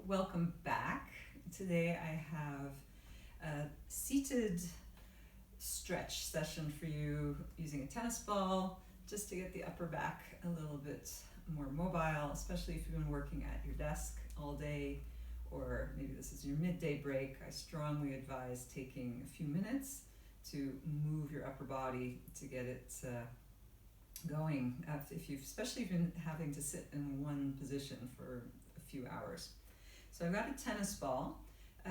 welcome back. Today I have a seated stretch session for you using a tennis ball just to get the upper back a little bit more mobile, especially if you've been working at your desk all day or maybe this is your midday break. I strongly advise taking a few minutes to move your upper body to get it going, if you've especially been having to sit in one position for a few hours. So I've got a tennis ball.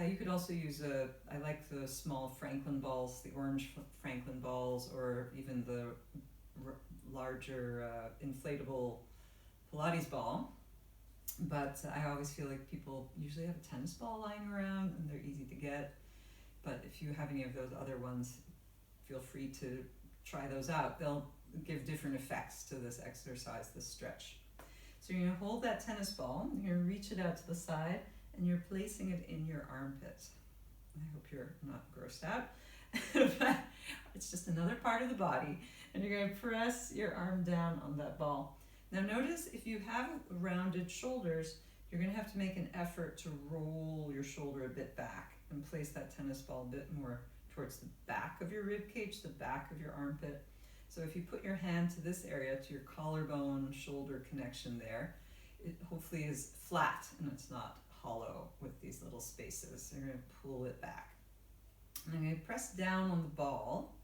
You could also use I like the small Franklin balls, the orange Franklin balls, or even the larger inflatable Pilates ball. But I always feel like people usually have a tennis ball lying around and they're easy to get. But if you have any of those other ones, feel free to try those out. They'll give different effects to this exercise, this stretch. So you're going to hold that tennis ball, you're going to reach it out to the side, and you're placing it in your armpit. I hope you're not grossed out, but it's just another part of the body. And you're going to press your arm down on that ball. Now notice if you have rounded shoulders, you're going to have to make an effort to roll your shoulder a bit back and place that tennis ball a bit more towards the back of your rib cage, the back of your armpit. So if you put your hand to this area, to your collarbone shoulder connection there, it hopefully is flat and it's not hollow with these little spaces. So you're going to pull it back. And I'm going to press down on the ball,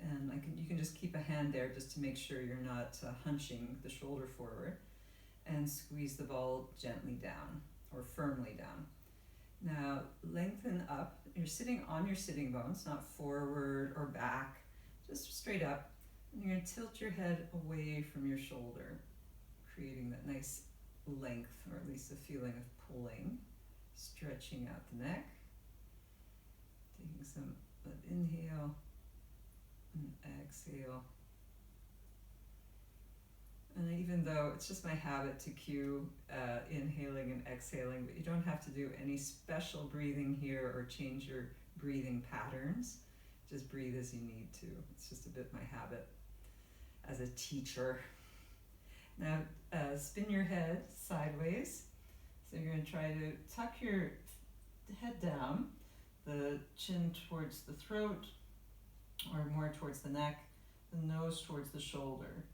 and you can just keep a hand there just to make sure you're not hunching the shoulder forward, and squeeze the ball gently down or firmly down. Now lengthen up. You're sitting on your sitting bones, not forward or back, just straight up. And you're going to tilt your head away from your shoulder, creating that nice length, or at least a feeling of pulling, stretching out the neck. Taking some inhale and exhale. And even though it's just my habit to cue inhaling and exhaling, but you don't have to do any special breathing here or change your breathing patterns. Just breathe as you need to. It's just a bit my habit as a teacher. Now spin your head sideways. So you're going to try to tuck your head down, the chin towards the throat or more towards the neck, the nose towards the shoulder.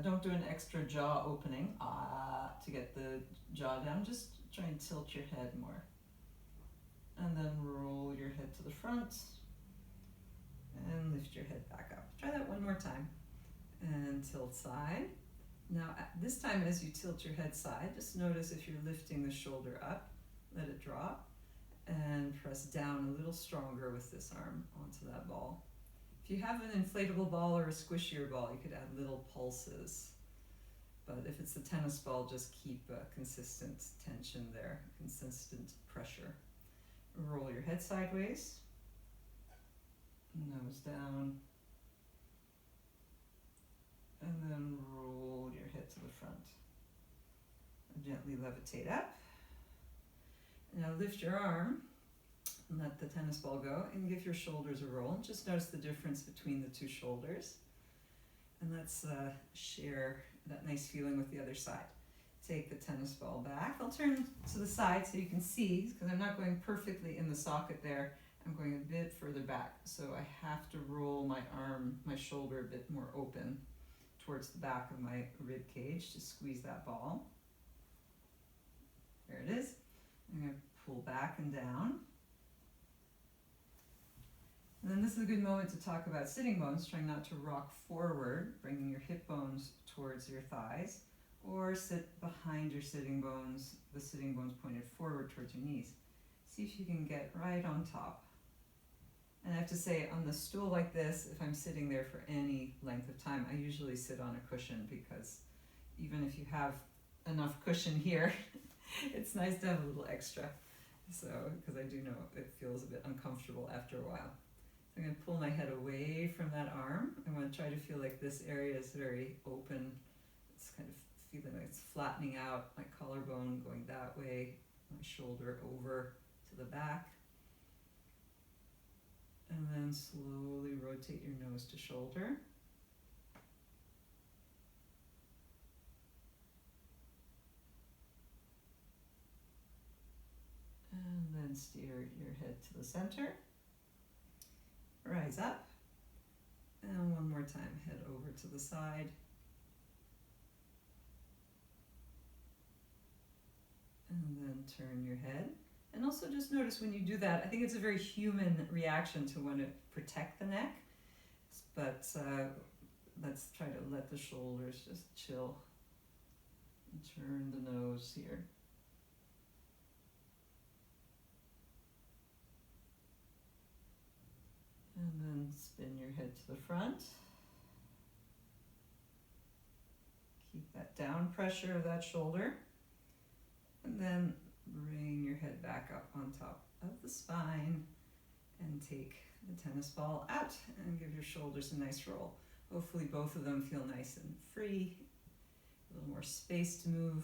Don't do an extra jaw opening to get the jaw down. Just try and tilt your head more. And then roll your head to the front and lift your head back up. Try that one more time. And tilt side. Now this time as you tilt your head side, just notice if you're lifting the shoulder up, let it drop, and press down a little stronger with this arm onto that ball. If you have an inflatable ball or a squishier ball, you could add little pulses. But if it's a tennis ball, just keep a consistent tension there, consistent pressure. Roll your head sideways, nose down, and then roll your head to the front. Gently levitate up. Now lift your arm and let the tennis ball go and give your shoulders a roll. And just notice the difference between the two shoulders. And let's share that nice feeling with the other side. Take the tennis ball back. I'll turn to the side so you can see, because I'm not going perfectly in the socket there. I'm going a bit further back. So I have to roll my arm, my shoulder a bit more open towards the back of my rib cage to squeeze that ball. There it is. I'm going to pull back and down. And then this is a good moment to talk about sitting bones, trying not to rock forward, bringing your hip bones towards your thighs, or sit behind your sitting bones, the sitting bones pointed forward towards your knees. See if you can get right on top. And I have to say, on the stool like this, if I'm sitting there for any length of time, I usually sit on a cushion, because even if you have enough cushion here, it's nice to have a little extra. So, because I do know it feels a bit uncomfortable after a while. So I'm going to pull my head away from that arm. I want to try to feel like this area is very open. It's kind of feeling like it's flattening out, my collarbone going that way, my shoulder over to the back. And then slowly rotate your nose to shoulder. steer your head to the center. Rise up. And one more time, head over to the side. And then turn your head. And also just notice when you do that, I think it's a very human reaction to want to protect the neck. But let's try to let the shoulders just chill. And turn the nose here. And then spin your head to the front. Keep that down pressure of that shoulder. And then bring your head back up on top of the spine and take the tennis ball out and give your shoulders a nice roll. Hopefully both of them feel nice and free, a little more space to move.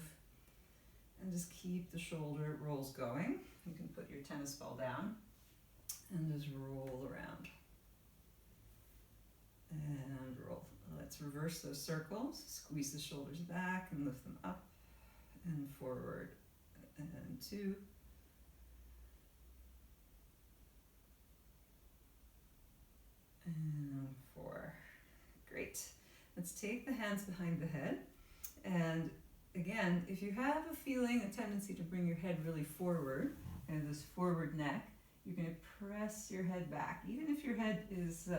And just keep the shoulder rolls going. You can put your tennis ball down and just roll around. And roll. Let's reverse those circles. Squeeze the shoulders back and lift them up and forward. And 2. And 4. Great. Let's take the hands behind the head. And again, if you have a feeling, a tendency to bring your head really forward, and this forward neck, you're going to press your head back. Even if your head is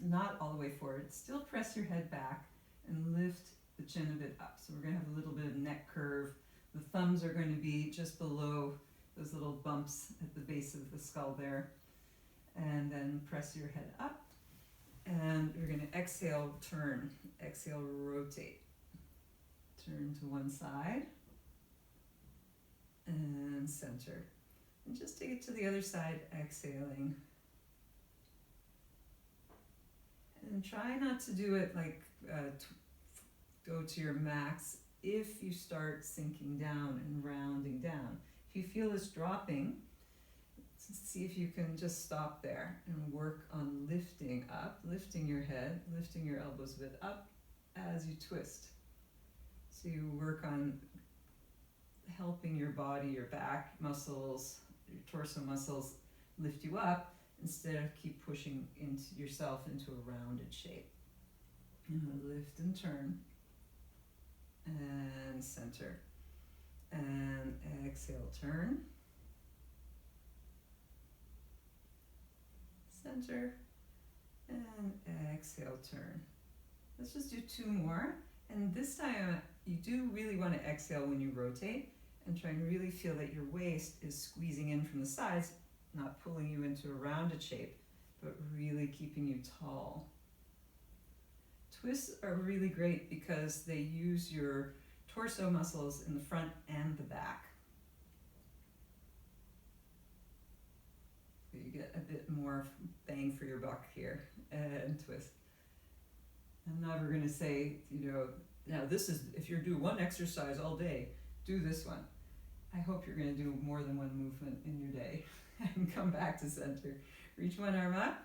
not all the way forward, still press your head back and lift the chin a bit up. So we're going to have a little bit of neck curve. The thumbs are going to be just below those little bumps at the base of the skull there. And then press your head up. And we're going to exhale, turn. Exhale, rotate. Turn to one side. And center. And just take it to the other side, exhaling. And try not to do it like go to your max if you start sinking down and rounding down. If you feel this dropping, see if you can just stop there and work on lifting up, lifting your head, lifting your elbows a bit up as you twist. So you work on helping your body, your back muscles, your torso muscles lift you up instead of keep pushing into yourself into a rounded shape. Lift and turn. And center. And exhale, turn. Center. And exhale, turn. Let's just do 2 more. And this time, you do really want to exhale when you rotate and try and really feel that your waist is squeezing in from the sides, not pulling you into a rounded shape, but really keeping you tall. Twists are really great because they use your torso muscles in the front and the back. So you get a bit more bang for your buck here and twist. I'm never going to say, now this is, if you're doing one exercise all day, do this one. I hope you're going to do more than one movement in your day. And come back to center. Reach one arm up,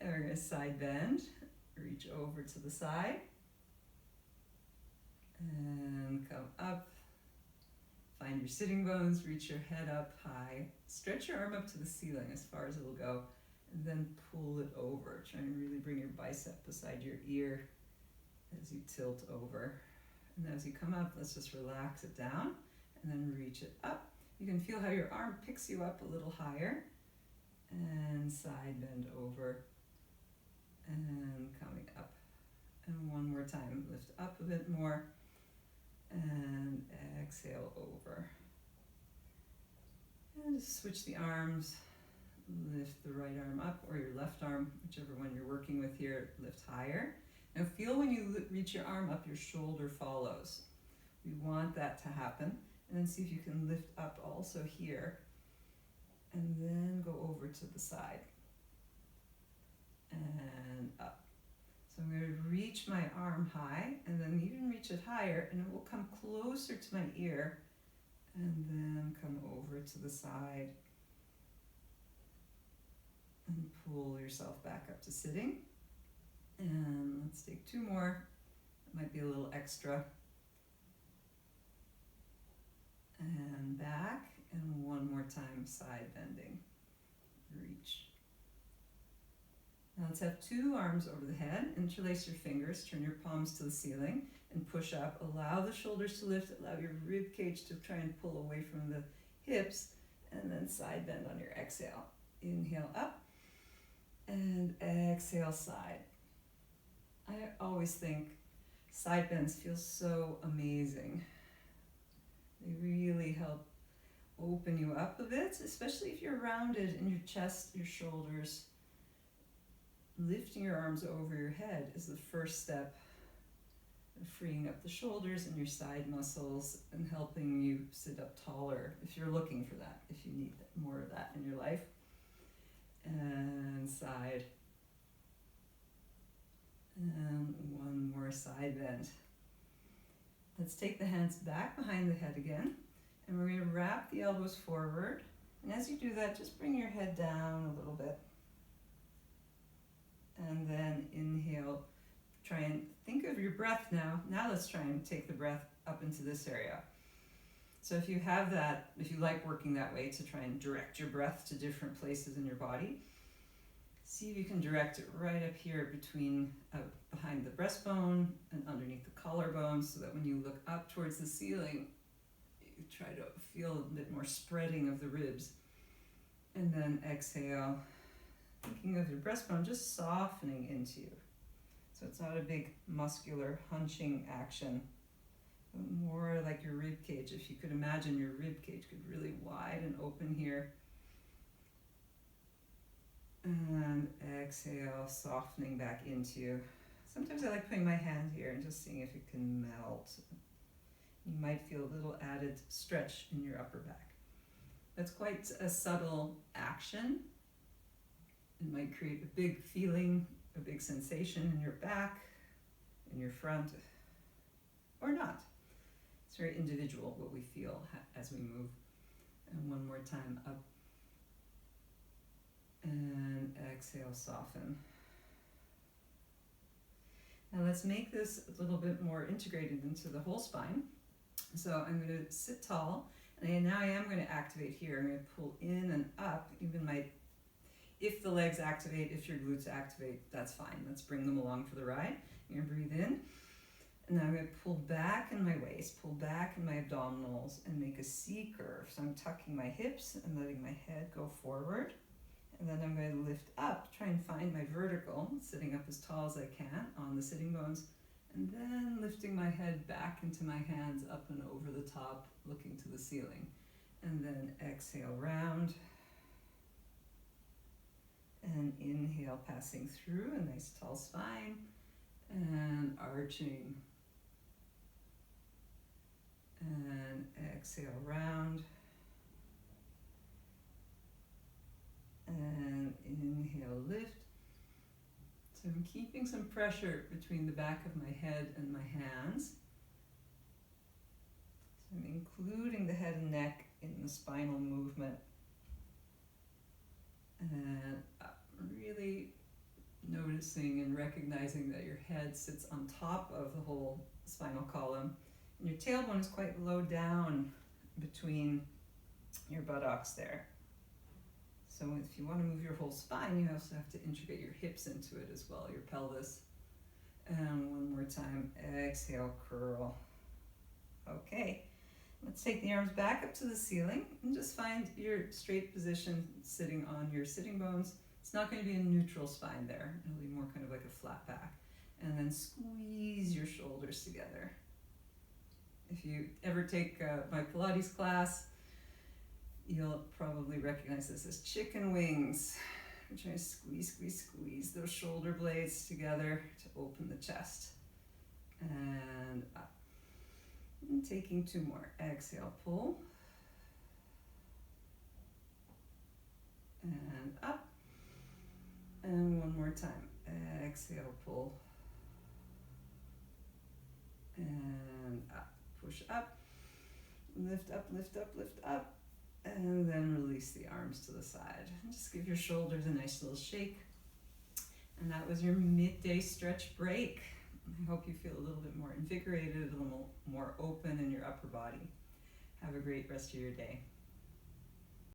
and we're going to side bend. Reach over to the side. And come up. Find your sitting bones, reach your head up high. Stretch your arm up to the ceiling as far as it'll go. And then pull it over. Try and really bring your bicep beside your ear as you tilt over. And as you come up, let's just relax it down and then reach it up. You can feel how your arm picks you up a little higher. And side bend over. And coming up. And one more time, lift up a bit more. And exhale over. And just switch the arms. Lift the right arm up, or your left arm, whichever one you're working with here, lift higher. Now feel when you reach your arm up, your shoulder follows. We want that to happen. And then see if you can lift up also here. And then go over to the side. And up. So I'm going to reach my arm high, and then even reach it higher, and it will come closer to my ear, and then come over to the side. And pull yourself back up to sitting. And let's take 2 more. It might be a little extra. And back, and one more time, side bending. Reach. Now let's have 2 arms over the head. Interlace your fingers, turn your palms to the ceiling, and push up. Allow the shoulders to lift, allow your rib cage to try and pull away from the hips, and then side bend on your exhale. Inhale up, and exhale side. I always think side bends feel so amazing. They really help open you up a bit, especially if you're rounded in your chest, your shoulders. Lifting your arms over your head is the first step in freeing up the shoulders and your side muscles and helping you sit up taller if you're looking for that, if you need more of that in your life. And side. And one more side bend. Let's take the hands back behind the head again, and we're going to wrap the elbows forward. And as you do that, just bring your head down a little bit. And then inhale. Try and think of your breath now. Now let's try and take the breath up into this area. So if you have that, if you like working that way to try and direct your breath to different places in your body, see if you can direct it right up here between, behind the breastbone and underneath the collarbone, so that when you look up towards the ceiling, you try to feel a bit more spreading of the ribs. And then exhale, thinking of your breastbone just softening into you. So it's not a big muscular hunching action, but more like your rib cage. If you could imagine your rib cage could really wide and open here. And exhale, softening back into you. Sometimes I like putting my hand here and just seeing if it can melt. You might feel a little added stretch in your upper back. That's quite a subtle action. It might create a big feeling, a big sensation in your back, in your front, or not. It's very individual what we feel as we move. And one more time, up. And exhale, soften. Now let's make this a little bit more integrated into the whole spine. So I'm going to sit tall, and now I am going to activate here. I'm going to pull in and up. If the legs activate, if your glutes activate, that's fine. Let's bring them along for the ride. You're going to breathe in, and now I'm going to pull back in my waist, pull back in my abdominals, and make a C curve. So I'm tucking my hips and letting my head go forward. And then I'm going to lift up, try and find my vertical, sitting up as tall as I can on the sitting bones, and then lifting my head back into my hands up and over the top, looking to the ceiling. And then exhale, round. And inhale, passing through a nice tall spine, and arching. And exhale, round. And inhale, lift. So I'm keeping some pressure between the back of my head and my hands. So I'm including the head and neck in the spinal movement. And really noticing and recognizing that your head sits on top of the whole spinal column. And your tailbone is quite low down between your buttocks there. So if you want to move your whole spine, you also have to integrate your hips into it as well, your pelvis. And one more time, exhale, curl. Okay, let's take the arms back up to the ceiling and just find your straight position sitting on your sitting bones. It's not going to be a neutral spine there. It'll be more kind of like a flat back. And then squeeze your shoulders together. If you ever take my Pilates class, you'll probably recognize this as chicken wings. We're trying to squeeze those shoulder blades together to open the chest. And up. And taking 2 more. Exhale, pull. And up. And one more time. Exhale, pull. And up. Push up. Lift up, lift up, lift up. And then release the arms to the side. And just give your shoulders a nice little shake. And that was your midday stretch break. I hope you feel a little bit more invigorated, a little more open in your upper body. Have a great rest of your day.